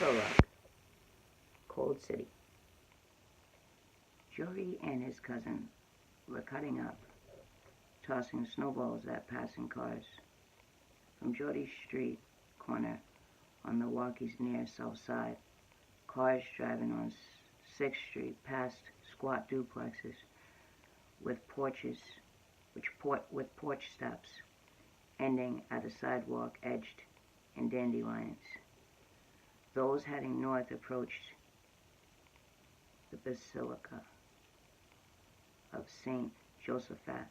Prologue. Cold City. Joey and his cousin were cutting up, tossing snowballs at passing cars. From Geordie's street corner on Milwaukee's near south side, cars driving on 6th Street past squat duplexes with porches, with porch steps ending at a sidewalk edged in dandelions. Those heading north approached the Basilica of St. Josaphat,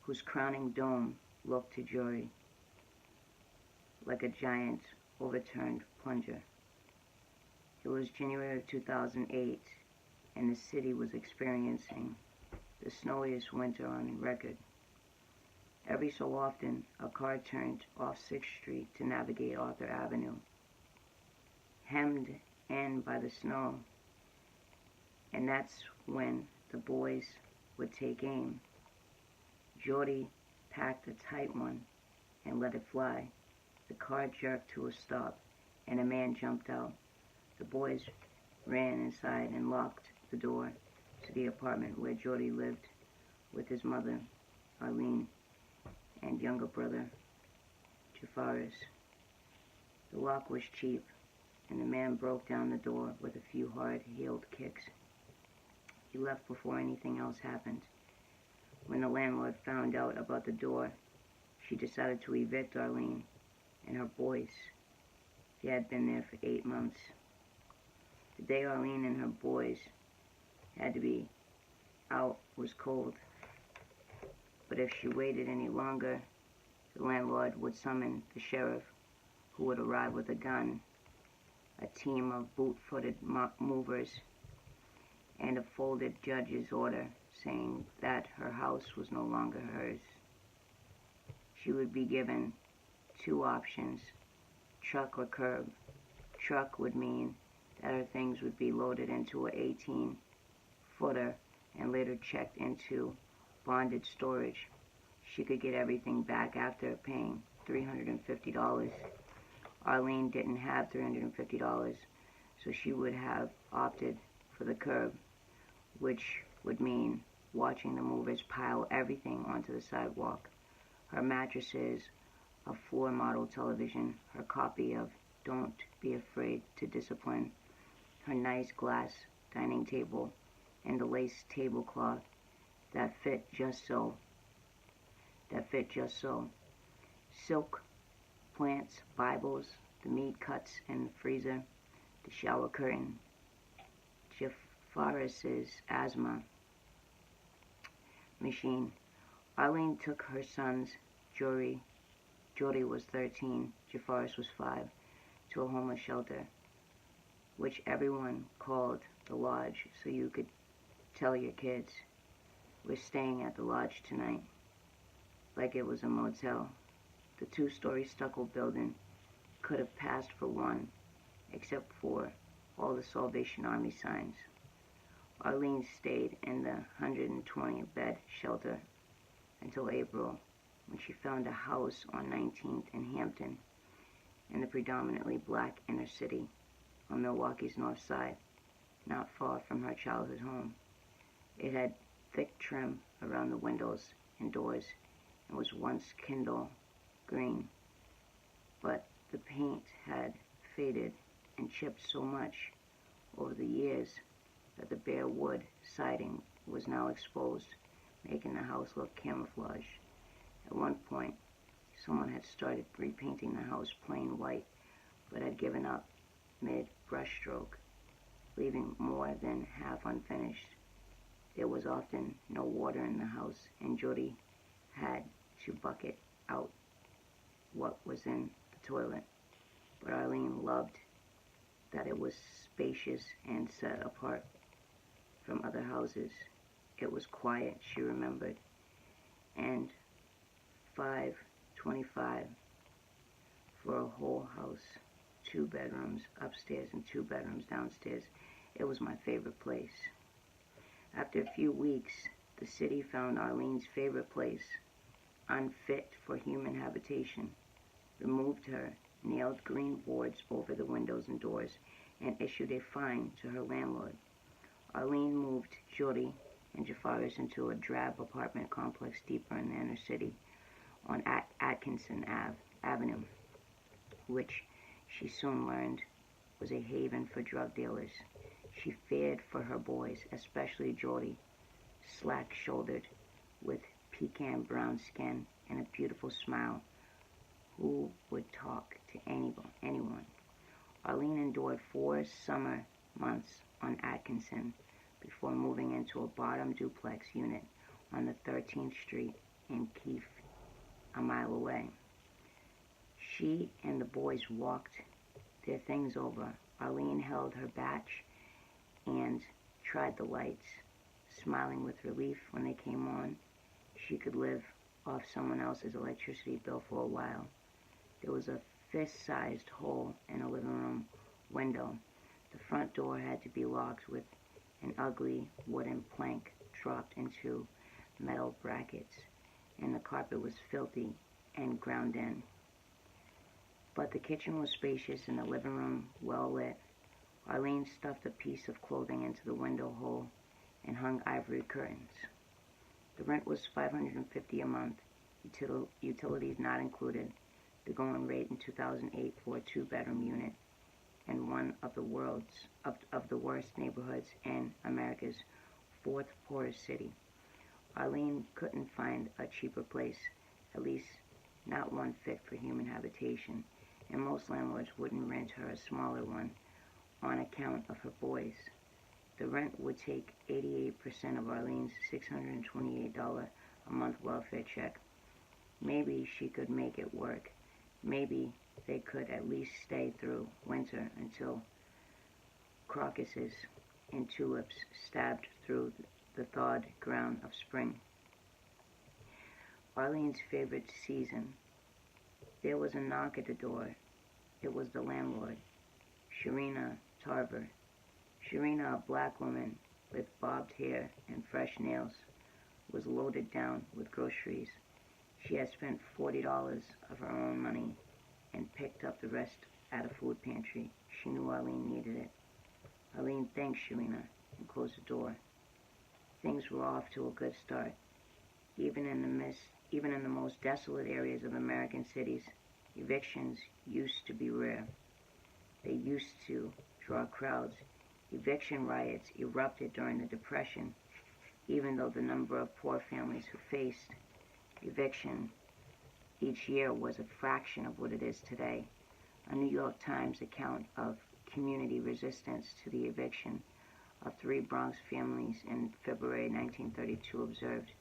whose crowning dome looked to Joey like a giant overturned plunger. It was January of 2008, and the city was experiencing the snowiest winter on record. Every so often, a car turned off 6th Street to navigate Arthur Avenue, hemmed in by the snow, and that's when the boys would take aim. Jordy packed a tight one and let it fly. The car jerked to a stop, and a man jumped out. The boys ran inside and locked the door to the apartment where Jordy lived with his mother, Arlene, and younger brother, Jafaris. The lock was cheap, and the man broke down the door with a few hard-heeled kicks. He left before anything else happened. When the landlord found out about the door, she decided to evict Arlene and her boys. They had been there for 8 months. The day Arlene and her boys had to be out was cold, but if she waited any longer, the landlord would summon the sheriff, who would arrive with a gun, a team of boot-footed movers, and a folded judge's order saying that her house was no longer hers. She would be given 2 options, truck or curb. Truck would mean that her things would be loaded into an 18-footer and later checked into bonded storage. She could get everything back after paying $350. Arlene didn't have $350, so she would have opted for the curb, which would mean watching the movers pile everything onto the sidewalk. Her mattresses, a floor model television, her copy of Don't Be Afraid to Discipline, her nice glass dining table, and the lace tablecloth that fit just so. Silk, plants, Bibles, the meat cuts in the freezer, the shower curtain, Jafaris's asthma machine. Arlene took her sons, Jordy was 13, Jafaris was 5, to a homeless shelter, which everyone called the lodge, so you could tell your kids, "We're staying at the lodge tonight," like it was a motel. The 2-story stucco building could have passed for one, except for all the Salvation Army signs. Arlene stayed in the 120-bed shelter until April, when she found a house on 19th and Hampton, in the predominantly black inner city on Milwaukee's north side, not far from her childhood home. It had thick trim around the windows and doors and was once Kindle green, but the paint had faded and chipped so much over the years that the bare wood siding was now exposed, making the house look camouflaged. At one point, someone had started repainting the house plain white, but had given up mid-brushstroke, leaving more than half unfinished. There was often no water in the house, and Jordy had to bucket out what was in the toilet. But Arlene loved that it was spacious and set apart from other houses. It was quiet, she remembered, and $5.25 for a whole house, 2 bedrooms upstairs and 2 bedrooms downstairs. It was my favorite place. After a few weeks, the city found Arlene's favorite place unfit for human habitation, removed her, nailed green boards over the windows and doors, and issued a fine to her landlord. Arlene moved Jody and Jafaris into a drab apartment complex deeper in the inner city on Atkinson Avenue, which she soon learned was a haven for drug dealers. She feared for her boys, especially Jody, slack-shouldered, with pecan brown skin and a beautiful smile, who would talk to anyone. Arlene endured 4 summer months on Atkinson before moving into a bottom duplex unit on the 13th Street in Keefe, a mile away. She and the boys walked their things over. Arlene held her batch and tried the lights, smiling with relief when they came on. She could live off someone else's electricity bill for a while. There was a fist-sized hole in a living room window. The front door had to be locked with an ugly wooden plank dropped into metal brackets, and the carpet was filthy and ground in. But the kitchen was spacious and the living room well lit. Arlene stuffed a piece of clothing into the window hole and hung ivory curtains. The rent was $550 a month, utilities not included. The going rate in 2008 for a 2-bedroom unit in one of the worst neighborhoods in America's 4th poorest city. Arlene couldn't find a cheaper place, at least not one fit for human habitation, and most landlords wouldn't rent her a smaller one on account of her boys. The rent would take 88% of Arlene's $628 a month welfare check. Maybe she could make it work. Maybe they could at least stay through winter until crocuses and tulips stabbed through the thawed ground of spring. Arlene's favorite season. There was a knock at the door. It was the landlord, Sharina Tarver. Sharina, a black woman with bobbed hair and fresh nails, was loaded down with groceries. She had spent $40 of her own money and picked up the rest at a food pantry. She knew Arlene needed it. Arlene thanked Sharina and closed the door. Things were off to a good start. Even in the most desolate areas of American cities, evictions used to be rare. They used to draw crowds. Eviction riots erupted during the Depression, even though the number of poor families who faced eviction each year was a fraction of what it is today. A New York Times account of community resistance to the eviction of 3 Bronx families in February 1932 observed,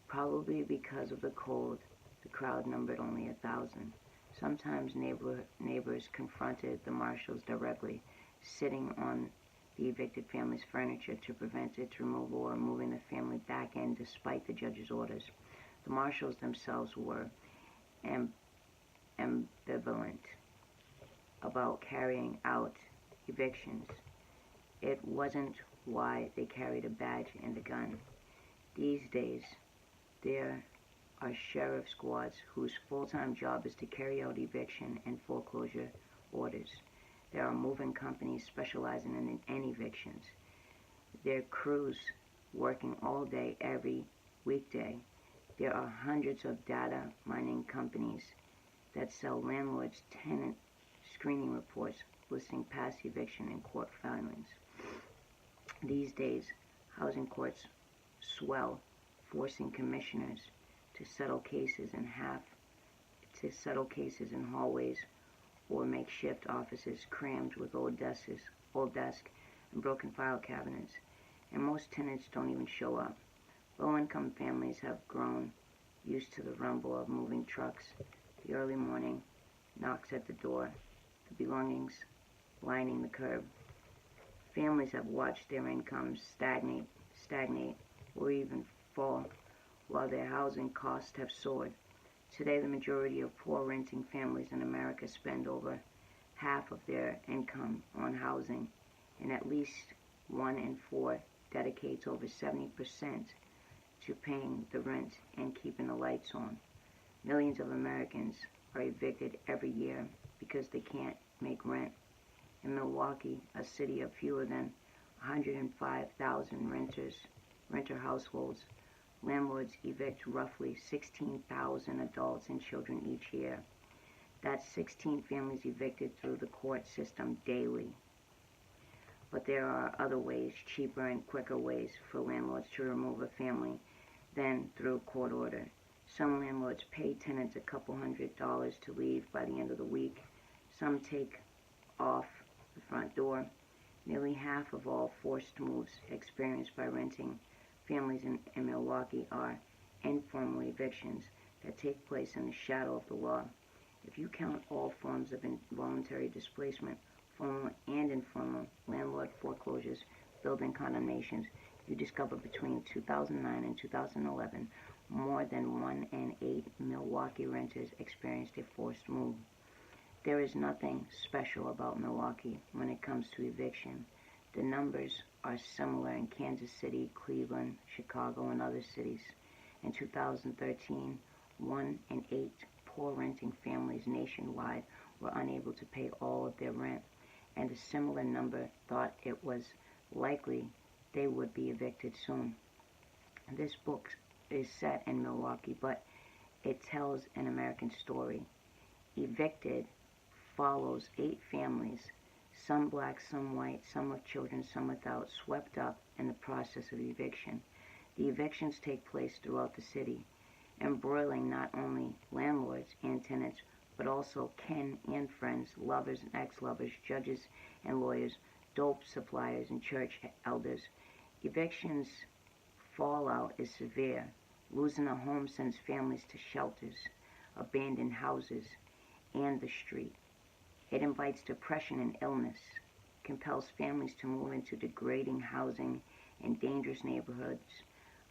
probably because of the cold, the crowd numbered only 1,000. Sometimes neighbors confronted the marshals directly, sitting on the evicted family's furniture to prevent its removal or moving the family back in despite the judge's orders. The marshals themselves were ambivalent about carrying out evictions. It wasn't why they carried a badge and a gun. These days, there are sheriff squads whose full-time job is to carry out eviction and foreclosure orders. There are moving companies specializing in evictions. Their crews working all day every weekday. There are hundreds of data mining companies that sell landlords tenant screening reports listing past eviction and court filings. These days, housing courts swell, forcing commissioners to settle cases in hallways or makeshift offices crammed with old desks and broken file cabinets. And most tenants don't even show up. Low-income families have grown used to the rumble of moving trucks, the early morning knocks at the door, the belongings lining the curb. Families have watched their incomes stagnate, or even fall, while their housing costs have soared. Today, the majority of poor renting families in America spend over half of their income on housing, and at least 1 in 4 dedicates over 70% to paying the rent and keeping the lights on. Millions of Americans are evicted every year because they can't make rent. In Milwaukee, a city of fewer than 105,000 renter households, landlords evict roughly 16,000 adults and children each year. That's 16 families evicted through the court system daily. But there are other ways, cheaper and quicker ways for landlords to remove a family than through court order. Some landlords pay tenants a couple $100s to leave by the end of the week. Some take off the front door. Nearly half of all forced moves experienced by renting families in Milwaukee are informal evictions that take place in the shadow of the law. If you count all forms of involuntary displacement, formal and informal, landlord foreclosures, building condemnations, you discover between 2009 and 2011, more than 1 in 8 Milwaukee renters experienced a forced move. There is nothing special about Milwaukee when it comes to eviction. The numbers are similar in Kansas City, Cleveland, Chicago, and other cities. In 2013, 1 in 8 poor renting families nationwide were unable to pay all of their rent, and a similar number thought it was likely they would be evicted soon. This book is set in Milwaukee, but it tells an American story. Evicted follows 8 families, some black, some white, some with children, some without, swept up in the process of eviction. The evictions take place throughout the city, embroiling not only landlords and tenants, but also kin and friends, lovers and ex-lovers, judges and lawyers, dope suppliers and church elders. Evictions fallout is severe. Losing a home sends families to shelters, abandoned houses, and the street. It invites depression and illness, compels families to move into degrading housing and dangerous neighborhoods,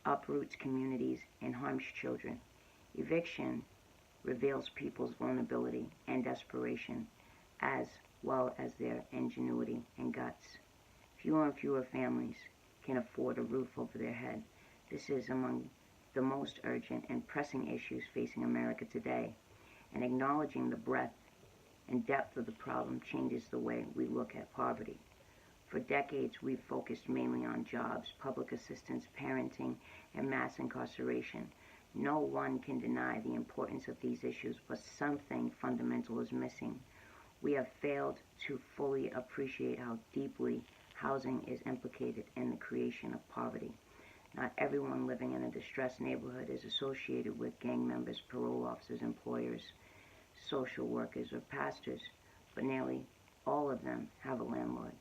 uproots communities, and harms children. Eviction reveals people's vulnerability and desperation, as well as their ingenuity and guts. Fewer and fewer families can afford a roof over their head. This is among the most urgent and pressing issues facing America today, and acknowledging the breadth and depth of the problem changes the way we look at poverty. For decades, we've focused mainly on jobs, public assistance, parenting, and mass incarceration. No one can deny the importance of these issues, but something fundamental is missing. We have failed to fully appreciate how deeply housing is implicated in the creation of poverty. Not everyone living in a distressed neighborhood is associated with gang members, parole officers, employers, social workers, or pastors, but nearly all of them have a landlord.